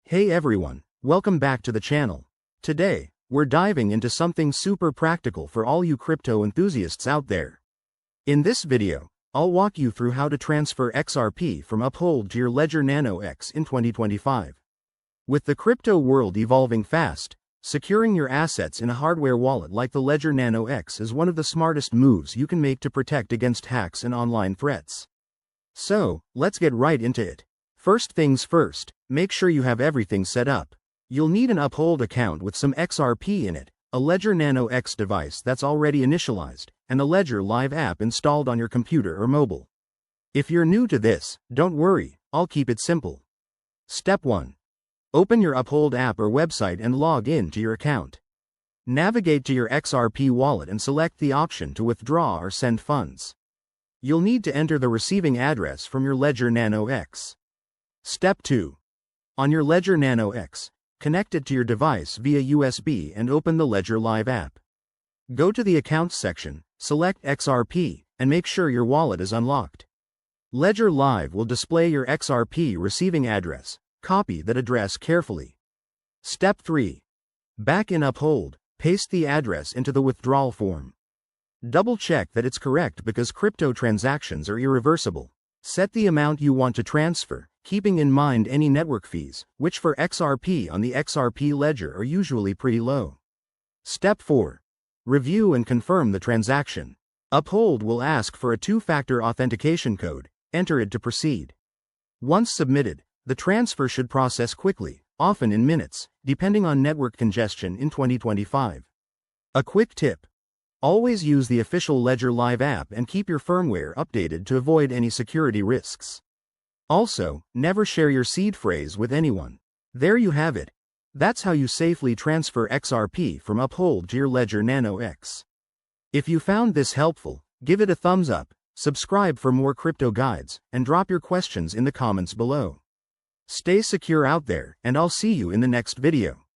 Hey everyone, welcome back to the channel. Today, we're diving into something super practical for all you crypto enthusiasts out there. In this video, I'll walk you through how to transfer XRP from Uphold to your Ledger Nano X in 2025. With the crypto world evolving fast, securing your assets in a hardware wallet like the Ledger Nano X is one of the smartest moves you can make to protect against hacks and online threats. So, let's get right into it. First things first, make sure you have everything set up. You'll need an Uphold account with some XRP in it, a Ledger Nano X device that's already initialized, and a Ledger Live app installed on your computer or mobile. If you're new to this, don't worry, I'll keep it simple. Step 1. Open your Uphold app or website and log in to your account. Navigate to your XRP wallet and select the option to withdraw or send funds. You'll need to enter the receiving address from your Ledger Nano X. Step 2. On your Ledger Nano X, connect it to your device via USB and open the Ledger Live app. Go to the Accounts section, select XRP, and make sure your wallet is unlocked. Ledger Live will display your XRP receiving address. Copy that address carefully. Step 3. Back in Uphold, paste the address into the withdrawal form. Double check that it's correct because crypto transactions are irreversible. Set the amount you want to transfer, keeping in mind any network fees, which for XRP on the XRP ledger are usually pretty low. Step 4. Review and confirm the transaction. Uphold will ask for a two-factor authentication code. Enter it to proceed. Once submitted, the transfer should process quickly, often in minutes, depending on network congestion in 2025. A quick tip. Always use the official Ledger Live app and keep your firmware updated to avoid any security risks. Also, never share your seed phrase with anyone. There you have it. That's how you safely transfer XRP from Uphold to your Ledger Nano X. If you found this helpful, give it a thumbs up, subscribe for more crypto guides, and drop your questions in the comments below. Stay secure out there, and I'll see you in the next video.